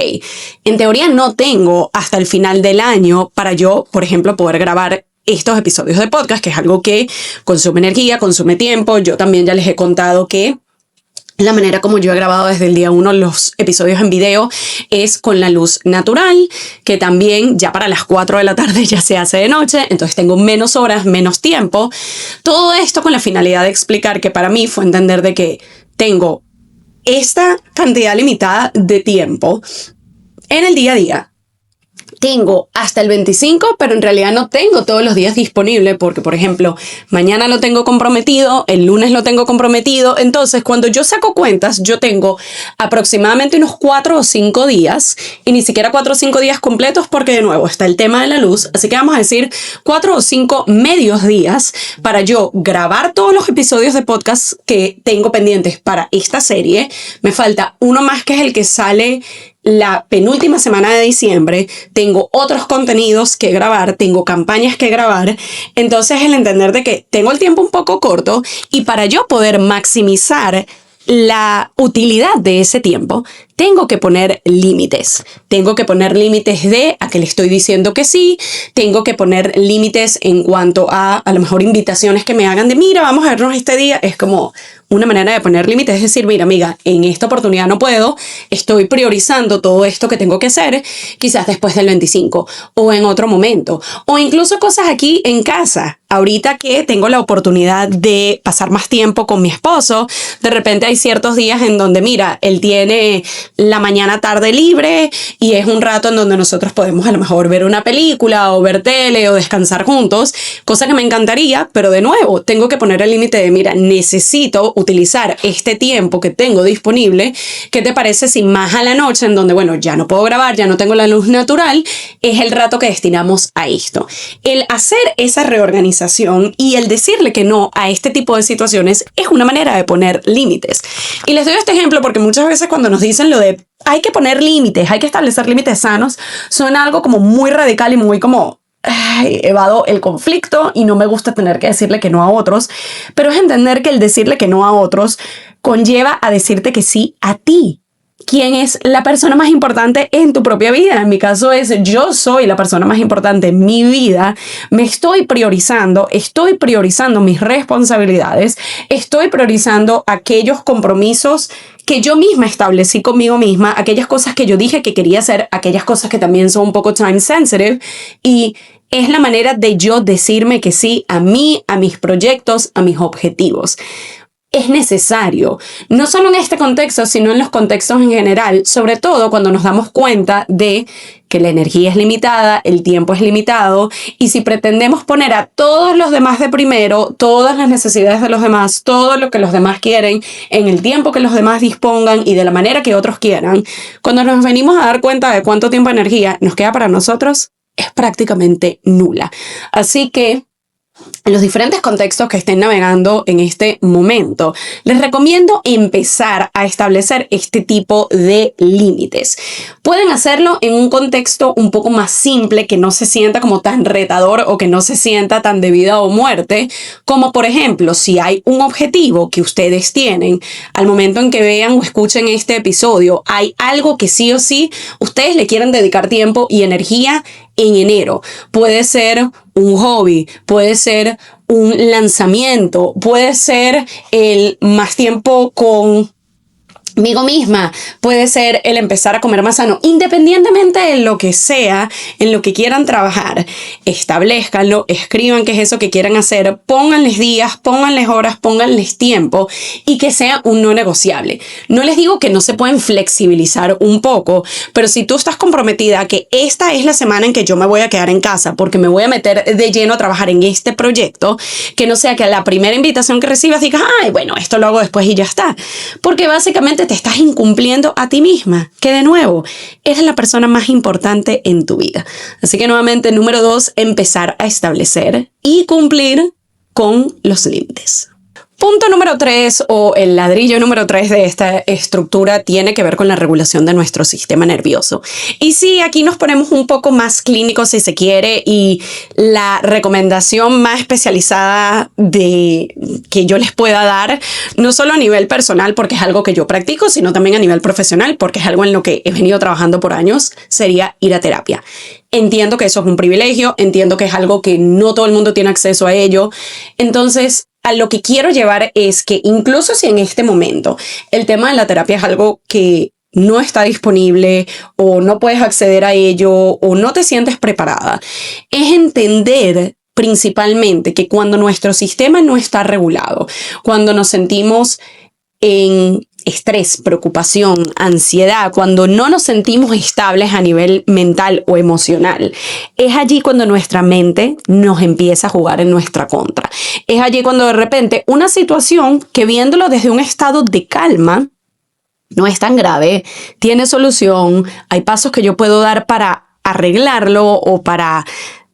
Speaker 1: en teoría no tengo hasta el final del año para yo, por ejemplo, poder grabar estos episodios de podcast, que es algo que consume energía, consume tiempo. Yo también ya les he contado que la manera como yo he grabado desde el día 1 los episodios en video es con la luz natural, que también ya para las 4 de la tarde ya se hace de noche, entonces tengo menos horas, menos tiempo. Todo esto con la finalidad de explicar que para mí fue entender de que tengo esta cantidad limitada de tiempo en el día a día. Tengo hasta el 25, pero en realidad no tengo todos los días disponible porque, por ejemplo, mañana lo tengo comprometido, el lunes lo tengo comprometido. Entonces, cuando yo saco cuentas, yo tengo aproximadamente unos 4 o 5 días y ni siquiera 4 o 5 días completos porque, de nuevo, está el tema de la luz. Así que vamos a decir 4 o 5 medios días para yo grabar todos los episodios de podcast que tengo pendientes para esta serie. Me falta uno más que es el que sale la penúltima semana de diciembre. Tengo otros contenidos que grabar, tengo campañas que grabar. Entonces el entender de que tengo el tiempo un poco corto y para yo poder maximizar la utilidad de ese tiempo, tengo que poner límites. Tengo que poner límites de a qué le estoy diciendo que sí. Tengo que poner límites en cuanto a lo mejor invitaciones que me hagan de mira, vamos a vernos este día. Es como una manera de poner límites, es decir, mira amiga, en esta oportunidad no puedo, estoy priorizando todo esto que tengo que hacer, quizás después del 25 o en otro momento, o incluso cosas aquí en casa. Ahorita que tengo la oportunidad de pasar más tiempo con mi esposo, de repente hay ciertos días en donde, mira, él tiene la mañana tarde libre y es un rato en donde nosotros podemos a lo mejor ver una película o ver tele o descansar juntos, cosa que me encantaría, pero de nuevo, tengo que poner el límite de, mira, necesito utilizar este tiempo que tengo disponible. ¿Qué te parece si más a la noche, en donde, bueno, ya no puedo grabar, ya no tengo la luz natural, es el rato que destinamos a esto? El hacer esa reorganización y el decirle que no a este tipo de situaciones es una manera de poner límites. Y les doy este ejemplo porque muchas veces cuando nos dicen lo de hay que poner límites, hay que establecer límites sanos, suena algo como muy radical y muy como evado el conflicto y no me gusta tener que decirle que no a otros, pero es entender que el decirle que no a otros conlleva a decirte que sí a ti. ¿Quién es la persona más importante en tu propia vida? En mi caso es yo soy la persona más importante en mi vida. Me estoy priorizando mis responsabilidades, estoy priorizando aquellos compromisos que yo misma establecí conmigo misma, aquellas cosas que yo dije que quería hacer, aquellas cosas que también son un poco time sensitive, y es la manera de yo decirme que sí a mí, a mis proyectos, a mis objetivos. es necesario, no solo en este contexto, sino en los contextos en general, sobre todo cuando nos damos cuenta de que la energía es limitada, el tiempo es limitado, y si pretendemos poner a todos los demás de primero, todas las necesidades de los demás, todo lo que los demás quieren, en el tiempo que los demás dispongan y de la manera que otros quieran, cuando nos venimos a dar cuenta de cuánto tiempo de energía nos queda para nosotros, es prácticamente nula. Así que en los diferentes contextos que estén navegando en este momento, les recomiendo empezar a establecer este tipo de límites. Pueden hacerlo en un contexto un poco más simple, que no se sienta como tan retador o que no se sienta tan de vida o muerte, como por ejemplo, si hay un objetivo que ustedes tienen, al momento en que vean o escuchen este episodio, hay algo que sí o sí ustedes le quieren dedicar tiempo y energía en enero. Puede ser un hobby, puede ser un lanzamiento, puede ser el más tiempo conmigo misma, puede ser el empezar a comer más sano. Independientemente de lo que sea, en lo que quieran trabajar, establezcanlo, escriban qué es eso que quieran hacer, pónganles días, pónganles horas, pónganles tiempo y que sea un no negociable. No les digo que no se pueden flexibilizar un poco, pero si tú estás comprometida a que esta es la semana en que yo me voy a quedar en casa porque me voy a meter de lleno a trabajar en este proyecto, que no sea que a la primera invitación que recibas digas, ay, bueno, esto lo hago después y ya está. Porque básicamente te estás incumpliendo a ti misma, que de nuevo, eres la persona más importante en tu vida. Así que nuevamente, número 2, empezar a establecer y cumplir con los límites. Punto número 3, o el ladrillo número 3 de esta estructura, tiene que ver con la regulación de nuestro sistema nervioso. Y sí, aquí nos ponemos un poco más clínicos si se quiere, y la recomendación más especializada que yo les pueda dar, no solo a nivel personal porque es algo que yo practico, sino también a nivel profesional porque es algo en lo que he venido trabajando por años, sería ir a terapia. Entiendo que eso es un privilegio, entiendo que es algo que no todo el mundo tiene acceso a ello. Entonces, a lo que quiero llevar es que incluso si en este momento el tema de la terapia es algo que no está disponible o no puedes acceder a ello o no te sientes preparada, es entender principalmente que cuando nuestro sistema no está regulado, cuando nos sentimos en estrés, preocupación, ansiedad, cuando no nos sentimos estables a nivel mental o emocional, es allí cuando nuestra mente nos empieza a jugar en nuestra contra. Es allí cuando de repente una situación que, viéndolo desde un estado de calma, no es tan grave, tiene solución, hay pasos que yo puedo dar para arreglarlo o para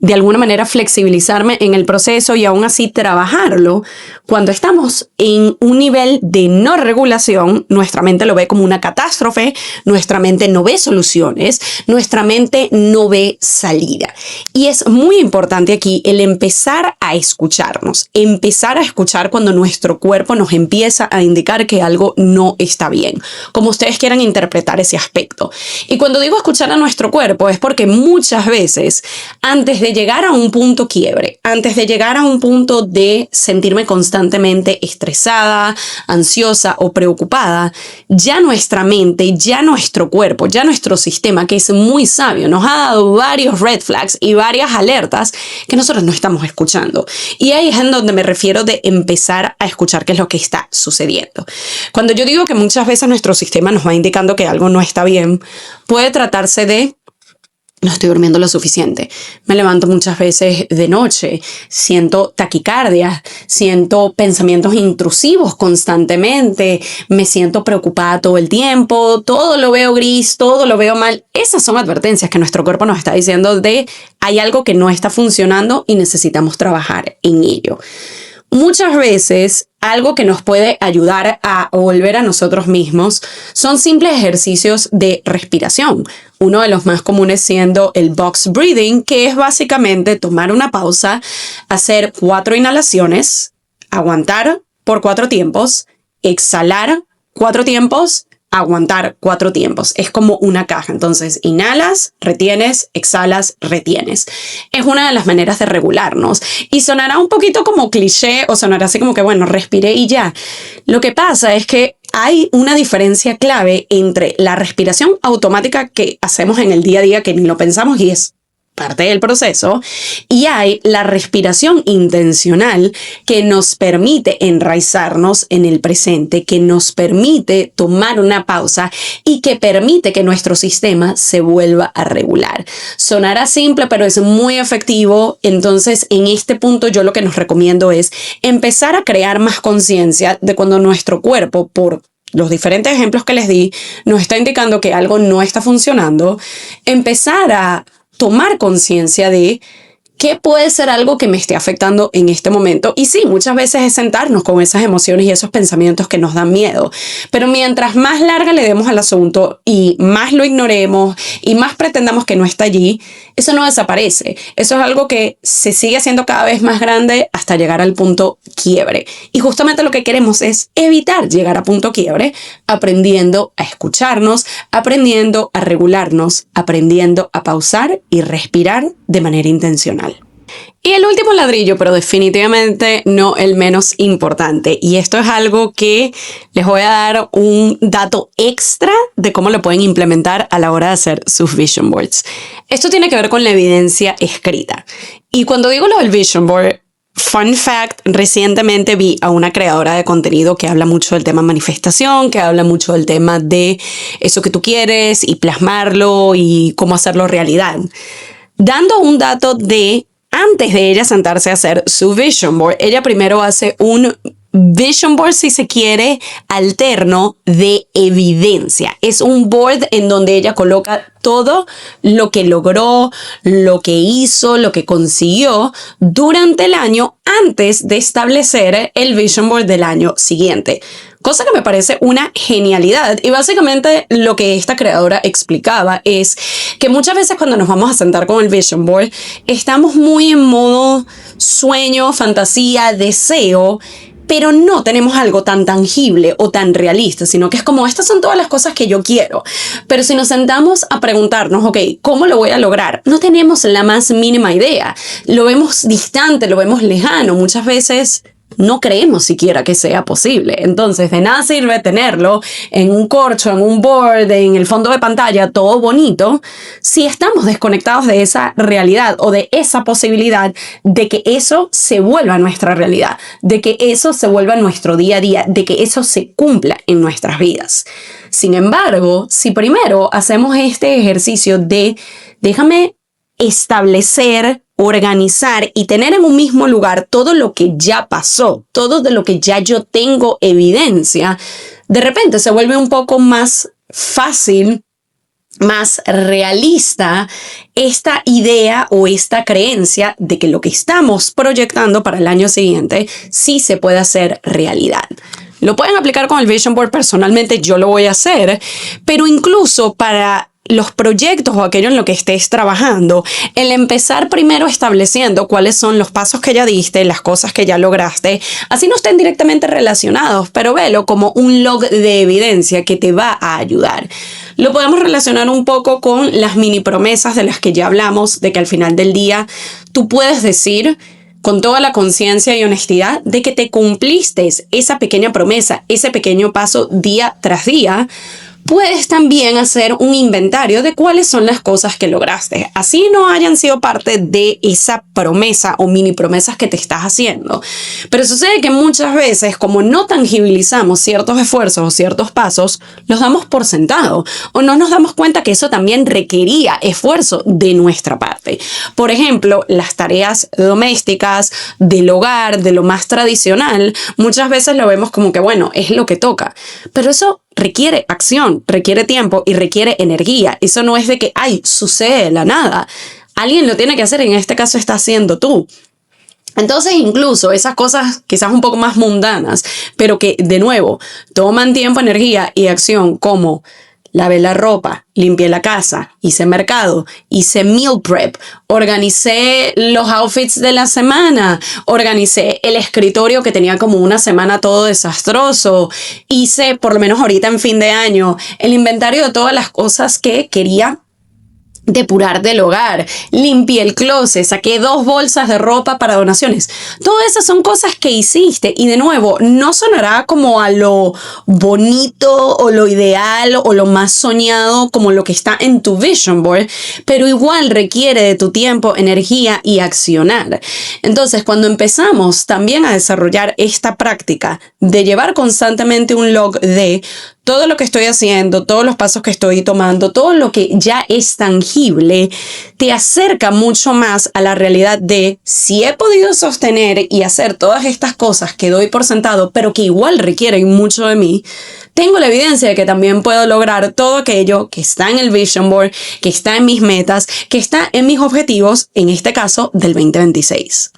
Speaker 1: de alguna manera flexibilizarme en el proceso y aún así trabajarlo. Cuando estamos en un nivel de no regulación, nuestra mente lo ve como una catástrofe, nuestra mente no ve soluciones, nuestra mente no ve salida. Y es muy importante aquí el empezar a escucharnos, empezar a escuchar cuando nuestro cuerpo nos empieza a indicar que algo no está bien, como ustedes quieran interpretar ese aspecto. Y cuando digo escuchar a nuestro cuerpo es porque muchas veces, antes de llegar a un punto quiebre, antes de llegar a un punto de sentirme constantemente estresada, ansiosa o preocupada, ya nuestra mente, ya nuestro cuerpo, ya nuestro sistema, que es muy sabio, nos ha dado varios red flags y varias alertas que nosotros no estamos escuchando. Y ahí es en donde me refiero de empezar a escuchar qué es lo que está sucediendo. Cuando yo digo que muchas veces nuestro sistema nos va indicando que algo no está bien, puede tratarse de: no estoy durmiendo lo suficiente, me levanto muchas veces de noche, siento taquicardia, siento pensamientos intrusivos constantemente, me siento preocupada todo el tiempo, todo lo veo gris, todo lo veo mal. Esas son advertencias que nuestro cuerpo nos está diciendo de hay algo que no está funcionando y necesitamos trabajar en ello. Muchas veces algo que nos puede ayudar a volver a nosotros mismos son simples ejercicios de respiración. Uno de los más comunes siendo el box breathing, que es básicamente tomar una pausa, hacer 4 inhalaciones, aguantar por 4 tiempos, exhalar 4 tiempos, aguantar 4 tiempos. Es como una caja. Entonces, inhalas, retienes, exhalas, retienes. Es una de las maneras de regularnos. Y sonará un poquito como cliché o sonará así como que, bueno, respiré y ya. Lo que pasa es que hay una diferencia clave entre la respiración automática que hacemos en el día a día, que ni lo pensamos y es parte del proceso, y hay la respiración intencional que nos permite enraizarnos en el presente, que nos permite tomar una pausa y que permite que nuestro sistema se vuelva a regular. Sonará simple, pero es muy efectivo. Entonces, en este punto yo lo que nos recomiendo es empezar a crear más conciencia de cuando nuestro cuerpo, por los diferentes ejemplos que les di, nos está indicando que algo no está funcionando, empezar a tomar conciencia de qué puede ser algo que me esté afectando en este momento. Y sí, muchas veces es sentarnos con esas emociones y esos pensamientos que nos dan miedo. Pero mientras más larga le demos al asunto y más lo ignoremos y más pretendamos que no está allí, eso no desaparece. Eso es algo que se sigue haciendo cada vez más grande hasta llegar al punto quiebre. Y justamente lo que queremos es evitar llegar a punto quiebre, aprendiendo a escucharnos, aprendiendo a regularnos, aprendiendo a pausar y respirar de manera intencional. Y el último ladrillo, pero definitivamente no el menos importante, y esto es algo que les voy a dar un dato extra de cómo lo pueden implementar a la hora de hacer sus vision boards. Esto tiene que ver con la evidencia escrita. Y cuando digo lo del vision board, fun fact, recientemente vi a una creadora de contenido que habla mucho del tema manifestación, que habla mucho del tema de eso que tú quieres y plasmarlo y cómo hacerlo realidad, dando un dato de antes de ella sentarse a hacer su vision board. Ella primero hace un vision board, si se quiere, alterno de evidencia. Es un board en donde ella coloca todo lo que logró, lo que hizo, lo que consiguió durante el año antes de establecer el vision board del año siguiente. Cosa que me parece una genialidad. Y básicamente lo que esta creadora explicaba es que muchas veces cuando nos vamos a sentar con el vision board, estamos muy en modo sueño, fantasía, deseo, pero no tenemos algo tan tangible o tan realista, sino que es como, estas son todas las cosas que yo quiero. Pero si nos sentamos a preguntarnos, ok, ¿cómo lo voy a lograr? No tenemos la más mínima idea. Lo vemos distante, lo vemos lejano. Muchas veces no creemos siquiera que sea posible. Entonces, de nada sirve tenerlo en un corcho, en un board, en el fondo de pantalla, todo bonito, si estamos desconectados de esa realidad o de esa posibilidad de que eso se vuelva nuestra realidad, de que eso se vuelva nuestro día a día, de que eso se cumpla en nuestras vidas. Sin embargo, si primero hacemos este ejercicio de déjame establecer, organizar y tener en un mismo lugar todo lo que ya pasó, todo de lo que ya yo tengo evidencia, de repente se vuelve un poco más fácil, más realista esta idea o esta creencia de que lo que estamos proyectando para el año siguiente sí se puede hacer realidad. Lo pueden aplicar con el Vision Board, personalmente yo lo voy a hacer, pero incluso para los proyectos o aquello en lo que estés trabajando, el empezar primero estableciendo cuáles son los pasos que ya diste, las cosas que ya lograste, así no estén directamente relacionados, pero velo como un log de evidencia que te va a ayudar. Lo podemos relacionar un poco con las mini promesas de las que ya hablamos, de que al final del día tú puedes decir con toda la conciencia y honestidad de que te cumpliste esa pequeña promesa, ese pequeño paso día tras día. Puedes también hacer un inventario de cuáles son las cosas que lograste. Así no hayan sido parte de esa promesa o mini promesas que te estás haciendo. Pero sucede que muchas veces, como no tangibilizamos ciertos esfuerzos o ciertos pasos, los damos por sentado o no nos damos cuenta que eso también requería esfuerzo de nuestra parte. Por ejemplo, las tareas domésticas, del hogar, de lo más tradicional, muchas veces lo vemos como que, bueno, es lo que toca. Pero eso requiere acción, requiere tiempo y requiere energía. Eso no es de que, ay, sucede de la nada. Alguien lo tiene que hacer, en este caso está haciendo tú. Entonces, incluso esas cosas quizás un poco más mundanas, pero que, de nuevo, toman tiempo, energía y acción, como lavé la ropa, limpié la casa, hice mercado, hice meal prep, organicé los outfits de la semana, organicé el escritorio que tenía como una semana todo desastroso, hice, por lo menos ahorita en fin de año, el inventario de todas las cosas que quería depurar del hogar, limpié el closet, saqué 2 bolsas de ropa para donaciones. Todas esas son cosas que hiciste y de nuevo, no sonará como a lo bonito o lo ideal o lo más soñado como lo que está en tu vision board, pero igual requiere de tu tiempo, energía y accionar. Entonces, cuando empezamos también a desarrollar esta práctica de llevar constantemente un log de todo lo que estoy haciendo, todos los pasos que estoy tomando, todo lo que ya es tangible, te acerca mucho más a la realidad de si he podido sostener y hacer todas estas cosas que doy por sentado, pero que igual requieren mucho de mí, tengo la evidencia de que también puedo lograr todo aquello que está en el vision board, que está en mis metas, que está en mis objetivos, en este caso del 2026.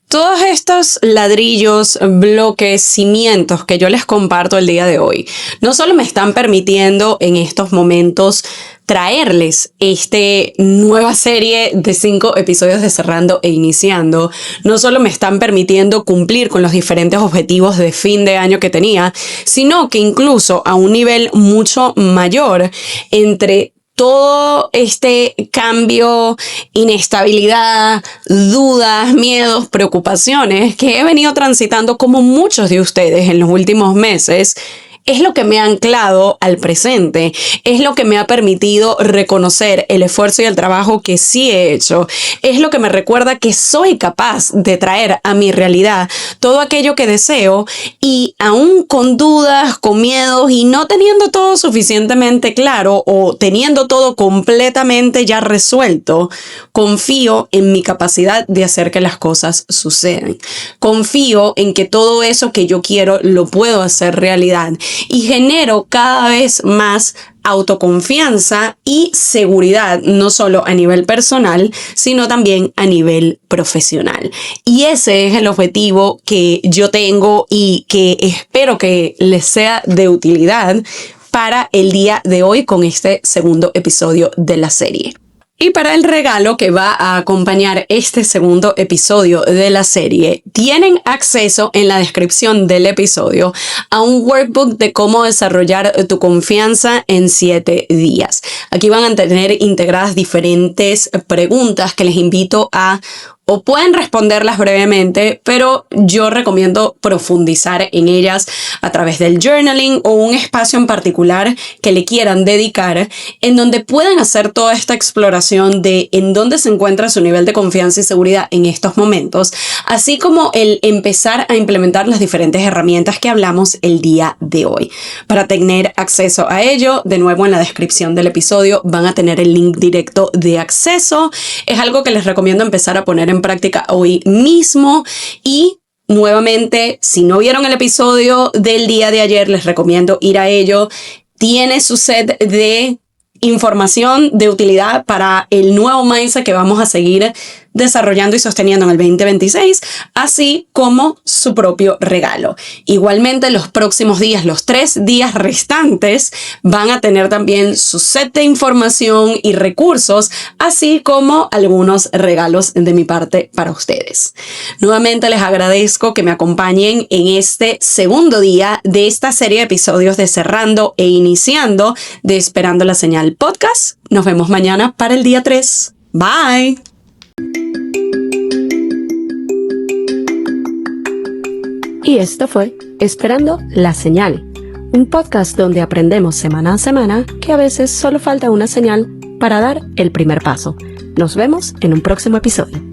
Speaker 1: Todos estos ladrillos, bloques, cimientos que yo les comparto el día de hoy, no solo me están permitiendo en estos momentos traerles esta nueva serie de 5 episodios de Cerrando e Iniciando, no solo me están permitiendo cumplir con los diferentes objetivos de fin de año que tenía, sino que incluso a un nivel mucho mayor entre todo este cambio, inestabilidad, dudas, miedos, preocupaciones que he venido transitando como muchos de ustedes en los últimos meses, es lo que me ha anclado al presente, es lo que me ha permitido reconocer el esfuerzo y el trabajo que sí he hecho, es lo que me recuerda que soy capaz de traer a mi realidad todo aquello que deseo y aún con dudas, con miedos y no teniendo todo suficientemente claro o teniendo todo completamente ya resuelto, confío en mi capacidad de hacer que las cosas sucedan. Confío en que todo eso que yo quiero lo puedo hacer realidad. Y genero cada vez más autoconfianza y seguridad, no solo a nivel personal, sino también a nivel profesional. Y ese es el objetivo que yo tengo y que espero que les sea de utilidad para el día de hoy con este segundo episodio de la serie. Y para el regalo que va a acompañar este segundo episodio de la serie, tienen acceso en la descripción del episodio a un workbook de cómo desarrollar tu confianza en 7 días. Aquí van a tener integradas diferentes preguntas que les invito a o pueden responderlas brevemente, pero yo recomiendo profundizar en ellas a través del journaling o un espacio en particular que le quieran dedicar, en donde puedan hacer toda esta exploración de en dónde se encuentra su nivel de confianza y seguridad en estos momentos, así como el empezar a implementar las diferentes herramientas que hablamos el día de hoy. Para tener acceso a ello, de nuevo en la descripción del episodio van a tener el link directo de acceso. Es algo que les recomiendo empezar a poner en práctica hoy mismo y nuevamente, si no vieron el episodio del día de ayer, les recomiendo ir a ello. Tiene su set de información de utilidad para el nuevo mindset que vamos a seguir desarrollando y sosteniendo en el 2026, así como su propio regalo. Igualmente, los próximos días, los 3 días restantes, van a tener también su set de información y recursos, así como algunos regalos de mi parte para ustedes. Nuevamente les agradezco que me acompañen en este segundo día de esta serie de episodios de Cerrando e Iniciando de Esperando la Señal Podcast. Nos vemos mañana para el día 3. Bye. Y esto fue Esperando la Señal, un podcast donde aprendemos semana a semana que a veces solo falta una señal para dar el primer paso. Nos vemos en un próximo episodio.